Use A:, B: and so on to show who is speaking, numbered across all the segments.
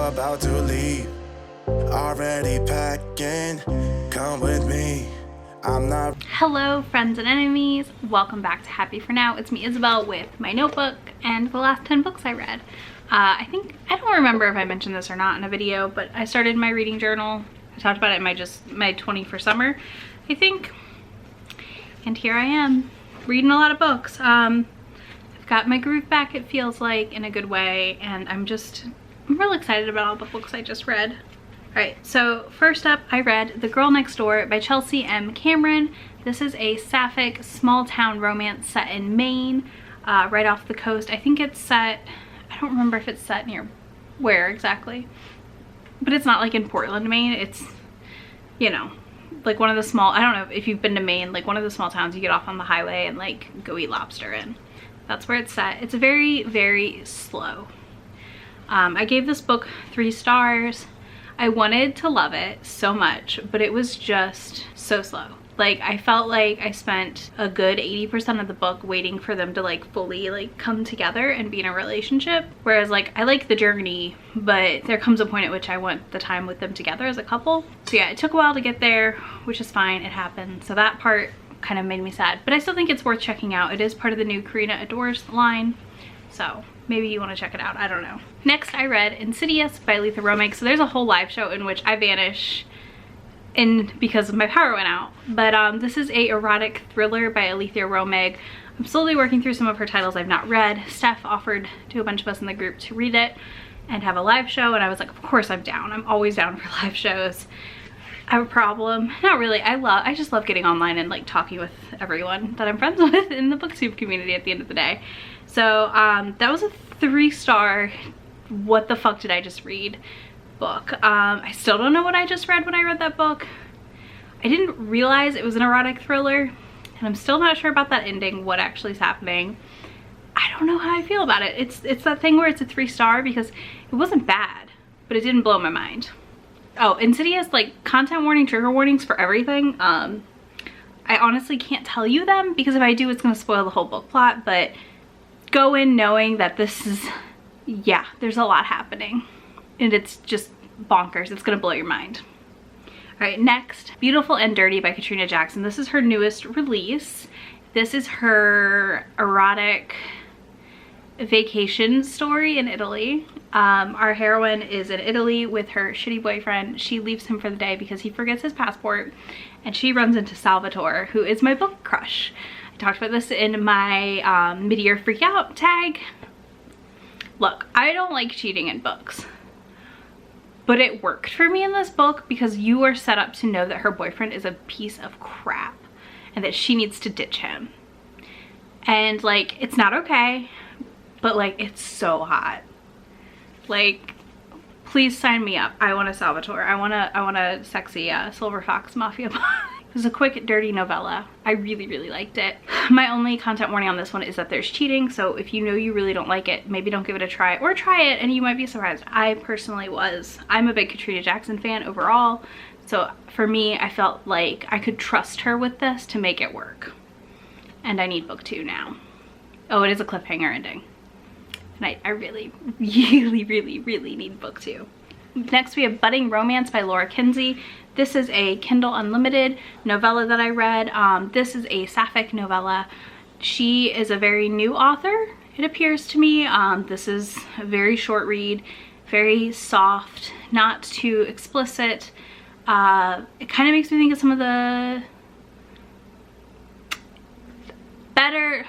A: about to leave. Already packing, come with me. I'm not.
B: Hello friends and enemies, welcome back to Happy For Now. It's me, Isabel, with my notebook and the last 10 books I read. I don't remember if I mentioned this or not in a video, but I started my reading journal. I talked about it in my 20 for summer, I think. And here I am, reading a lot of books. I've got my groove back, it feels like, in a good way, and I'm really excited about all the books I just read. Alright, so first up I read The Girl Next Door by Chelsea M. Cameron. This is a sapphic small town romance set in Maine, right off the coast. I think it's set, I don't remember if it's set near where exactly, but it's not like in Portland, Maine. It's, you know, like one of the small, I don't know if you've been to Maine, like one of the small towns you get off on the highway and like go eat lobster in. That's where it's set. It's very, very slow. I gave this book 3 stars. I wanted to love it so much, but it was just so slow. Like, I felt like I spent a good 80% of the book waiting for them to like fully like come together and be in a relationship. Whereas like, I like the journey, but there comes a point at which I want the time with them together as a couple. So yeah, it took a while to get there, which is fine, it happened. So that part kind of made me sad, but I still think it's worth checking out. It is part of the new Karina Adores line. So maybe you want to check it out, I don't know. Next I read Insidious by Letha Romig. So there's a whole live show in which I vanish because my power went out. But this is a erotic thriller by Letha Romig. I'm slowly working through some of her titles I've not read. Steph offered to a bunch of us in the group to read it and have a live show, and I was like, of course I'm down. I'm always down for live shows. I have a problem. Not really. I just love getting online and like talking with everyone that I'm friends with in the booktube community at the end of the day. So that was a 3-star what the fuck did I just read book. I still don't know what I just read when I read that book. I didn't realize it was an erotic thriller, and I'm still not sure about that ending, what actually is happening. I don't know how I feel about it. It's that thing where it's a 3-star because it wasn't bad, but it didn't blow my mind. Oh, Insidious, like, content warning, trigger warnings for everything. I honestly can't tell you them because if I do, it's gonna spoil the whole book plot, but go in knowing that this is, yeah, there's a lot happening and it's just bonkers. It's gonna blow your mind. All right, next, Beautiful and Dirty by Katrina Jackson. This is her newest release. This is her erotic vacation story in Italy. Our heroine is in Italy with her shitty boyfriend. She leaves him for the day because he forgets his passport, and she runs into Salvatore, who is my book crush. I talked about this in my mid-year freak out tag. Look, I don't like cheating in books, but it worked for me in this book because you are set up to know that her boyfriend is a piece of crap and that she needs to ditch him. And like, it's not okay, but like, it's so hot. Like, please sign me up. I want a Salvatore. I want a sexy Silver Fox Mafia boy. It was a quick, dirty novella. I really, really liked it. My only content warning on this one is that there's cheating, so if you know you really don't like it, maybe don't give it a try, or try it and you might be surprised. I personally was. I'm a big Katrina Jackson fan overall, so for me, I felt like I could trust her with this to make it work. And I need book 2 now. Oh, it is a cliffhanger ending. And I really, really, really, really need book 2. Next we have Budding Romance by Laura Kinsey. This is a Kindle Unlimited novella that I read. This is a sapphic novella. She is a very new author, it appears to me. This is a very short read, very soft, not too explicit. It kind of makes me think of some of the better,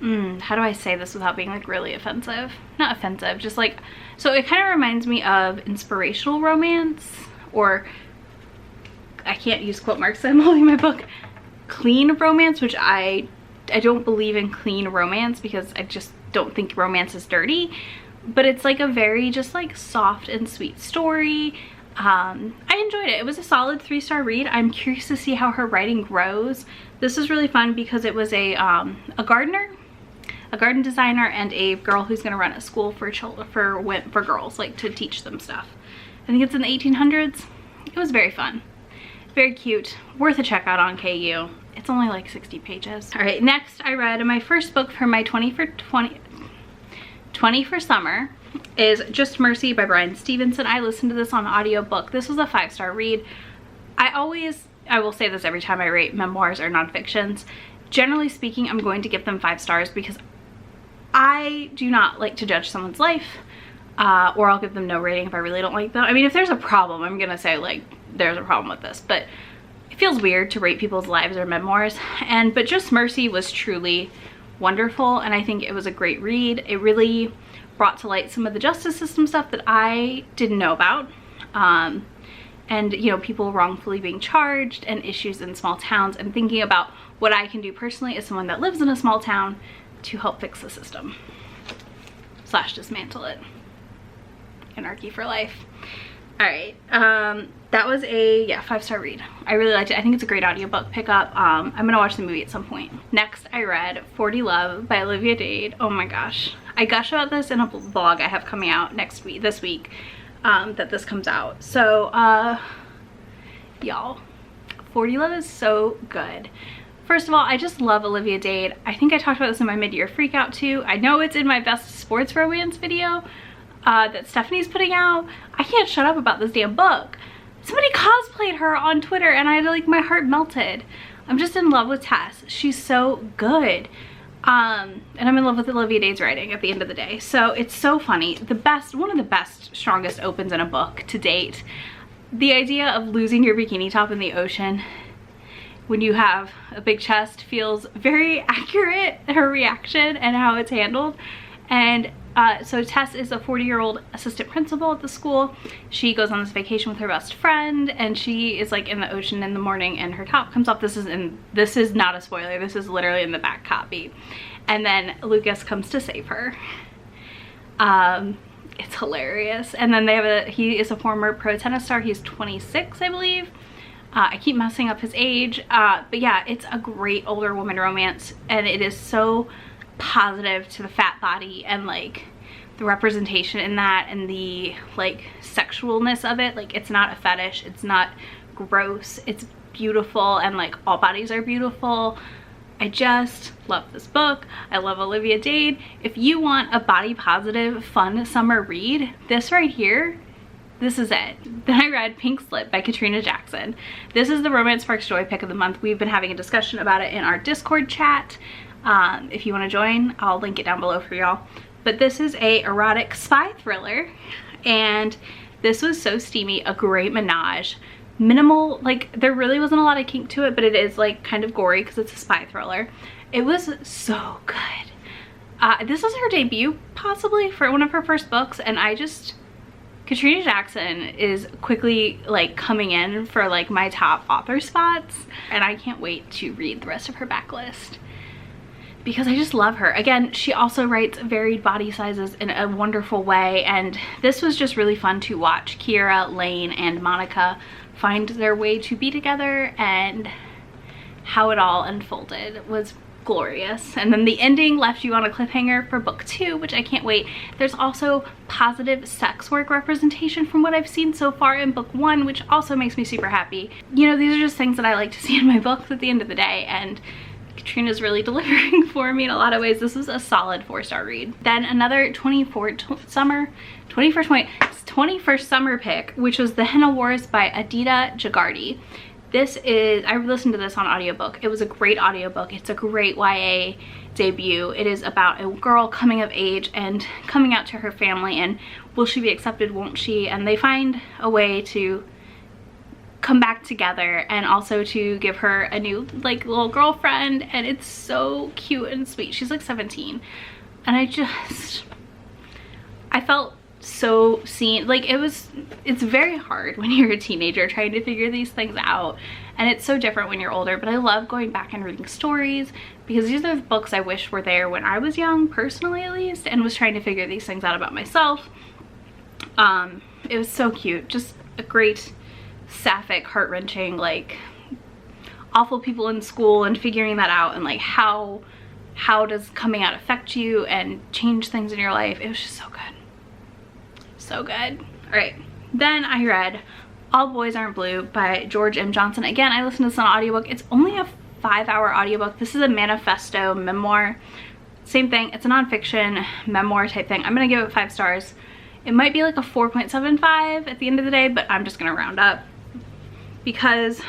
B: how do I say this without being like really offensive? Not offensive, just like, so it kind of reminds me of inspirational romance, or I can't use quote marks, I'm holding my book, clean romance, which I don't believe in clean romance because I just don't think romance is dirty, but it's like a very just like soft and sweet story. I enjoyed it. It was a solid 3-star read. I'm curious to see how her writing grows. This was really fun because it was a gardener, a garden designer, and a girl who's going to run a school for girls, like to teach them stuff. I think it's in the 1800s. It was very fun, very cute, worth a check out on KU. It's only like 60 pages. All right, next I read my first book for my 20 for summer. is Just Mercy by Bryan Stevenson. I listened to this on audiobook. This was a 5-star read. I will say this every time I rate memoirs or nonfictions. Generally speaking, I'm going to give them 5 stars because I do not like to judge someone's life, or I'll give them no rating if I really don't like them. I mean, if there's a problem, I'm gonna say like, there's a problem with this, but it feels weird to rate people's lives or memoirs. But Just Mercy was truly wonderful, and I think it was a great read. It really brought to light some of the justice system stuff that I didn't know about. And you know, people wrongfully being charged and issues in small towns, and thinking about what I can do personally as someone that lives in a small town to help fix the system / dismantle it. Anarchy for life. All right, that was a 5-star read. I really liked it. I think it's a great audiobook pickup. I'm gonna watch the movie at some point. Next, I read 40 Love by Olivia Dade. Oh my gosh, I gush about this in a vlog I have coming out this week. That this comes out. So y'all, 40 Love is so good. First of all, I just love Olivia Dade. I think I talked about this in my mid-year freakout too. I know it's in my best sports romance video that Stephanie's putting out. I can't shut up about this damn book. Somebody cosplayed her on Twitter and my heart melted. I'm just in love with Tess. She's so good. And I'm in love with Olivia Dade's writing at the end of the day. So it's so funny. One of the best, strongest opens in a book to date. The idea of losing your bikini top in the ocean when you have a big chest feels very accurate, her reaction and how it's handled. And so Tess is a 40-year-old assistant principal at the school. She goes on this vacation with her best friend, and she is like in the ocean in the morning and her top comes off. This is not a spoiler. This is literally in the back copy. And then Lucas comes to save her. It's hilarious. And then he is a former pro tennis star. He's 26, I believe. I keep messing up his age. But yeah, it's a great older woman romance, and it is so positive to the fat body and like the representation in that, and the like sexualness of it. Like, it's not a fetish, it's not gross, it's beautiful, and like all bodies are beautiful. I just love this book. I love Olivia Dade. If you want a body positive fun summer read, this right here, this is it. Then I read Pink Slip by Katrina Jackson. This is the Romance Sparks Joy pick of the month. We've been having a discussion about it in our Discord chat. If you want to join, I'll link it down below for y'all. But this is a erotic spy thriller, and this was so steamy. A great menage. Minimal, like, there really wasn't a lot of kink to it, but it is like kind of gory because it's a spy thriller. It was so good. This was her debut possibly for one of her first books, and Katrina Jackson is quickly like coming in for like my top author spots, and I can't wait to read the rest of her backlist because I just love her. Again, she also writes varied body sizes in a wonderful way, and this was just really fun to watch Kiera, Lane, and Monica find their way to be together, and how it all unfolded was glorious. And then the ending left you on a cliffhanger for book 2, which I can't wait. There's also positive sex work representation from what I've seen so far in book 1, which also makes me super happy. You know, these are just things that I like to see in my books at the end of the day, and Katrina's really delivering for me in a lot of ways. This was a solid 4-star read. Then another 21st summer pick, which was The Henna Wars by Adita Jagardi. I listened to this on audiobook. It was a great audiobook. It's a great YA debut. It is about a girl coming of age and coming out to her family, and will she be accepted, won't she? And they find a way to come back together, and also to give her a new like little girlfriend, and it's so cute and sweet. She's like 17, and I felt so seen. Like, it's very hard when you're a teenager trying to figure these things out, and it's so different when you're older. But I love going back and reading stories, because these are the books I wish were there when I was young, personally at least, and was trying to figure these things out about myself. It was so cute. Just a great sapphic, heart-wrenching, like awful people in school, and figuring that out, and like how does coming out affect you and change things in your life. It was just so good, so good. All right, then I read All Boys Aren't Blue by George M. Johnson. Again, I listened to this on audiobook. It's only a 5-hour audiobook. This is a manifesto memoir. Same thing, it's a nonfiction memoir type thing. I'm gonna give it 5 stars. It might be like a 4.75 at the end of the day, but I'm just gonna round up because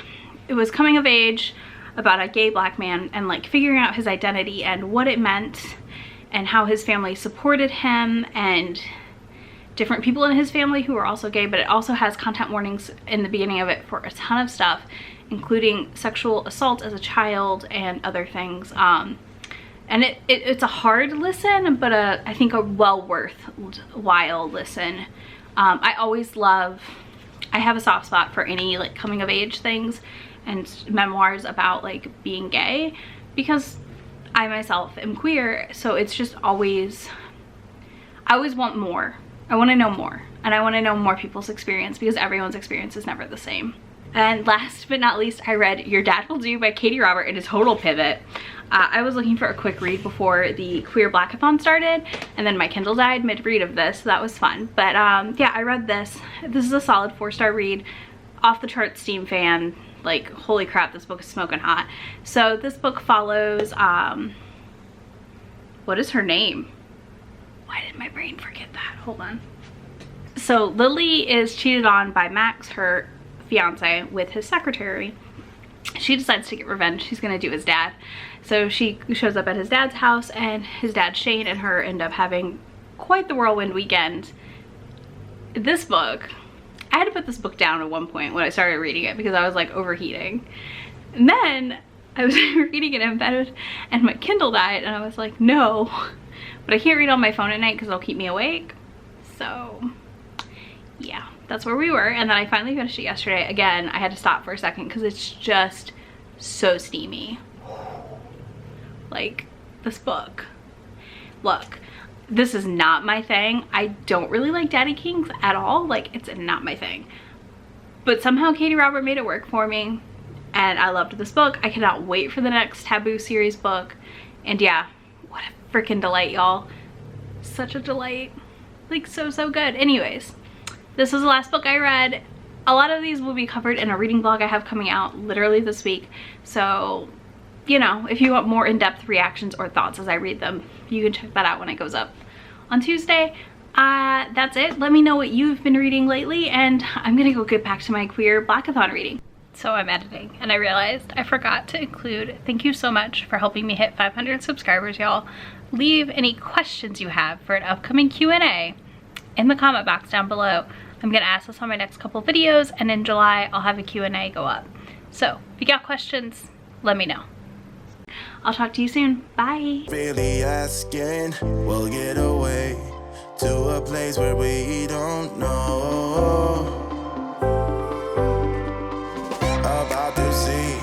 B: it was coming of age about a gay black man and like figuring out his identity and what it meant and how his family supported him and different people in his family who are also gay. But it also has content warnings in the beginning of it for a ton of stuff, including sexual assault as a child and other things. And it's a hard listen, but I think a well worthwhile listen. I have a soft spot for any like coming of age things and memoirs about like being gay, because I myself am queer, so it's just always, I always want more. I want to know more, and I want to know more people's experience, because everyone's experience is never the same. And last but not least, I read Your Dad Will Do by Katie Robert in a total pivot. I was looking for a quick read before the Queer Blackathon started, and then my Kindle died mid-read of this, so that was fun. But yeah, I read this. This is a solid 4-star read. Off the chart Steam fan. Like, holy crap, this book is smoking hot. So this book follows, what is her name? Why did my brain forget that? Hold on. So Lily is cheated on by Max, her fiance, with his secretary. She decides to get revenge. She's gonna do his dad. So she shows up at his dad's house, and his dad Shane and her end up having quite the whirlwind weekend. This book, I had to put this book down at one point when I started reading it because I was like overheating. And then I was reading it in bed and my Kindle died, and I was like, no, but I can't read on my phone at night because it'll keep me awake. So yeah, that's where we were. And then I finally finished it yesterday. Again, I had to stop for a second because it's just so steamy. Like, this book. Look, this is not my thing. I don't really like Daddy Kings at all. Like, it's not my thing. But somehow Katie Robert made it work for me, and I loved this book. I cannot wait for the next Taboo series book. And yeah, what a freaking delight, y'all. Such a delight. Like, so good. Anyways, this was the last book I read. A lot of these will be covered in a reading vlog I have coming out literally this week. So, you know, if you want more in-depth reactions or thoughts as I read them, you can check that out when it goes up on Tuesday. That's it. Let me know what you've been reading lately, and I'm gonna go get back to my Queer Blackathon reading. So I'm editing, and I realized I forgot to include, thank you so much for helping me hit 500 subscribers, y'all. Leave any questions you have for an upcoming Q&A in the comment box down below. I'm gonna ask this on my next couple videos, and in July I'll have a Q&A go up. So if you got questions, let me know. I'll talk to you soon. Bye.
A: Really asking, we'll get away to a place where we don't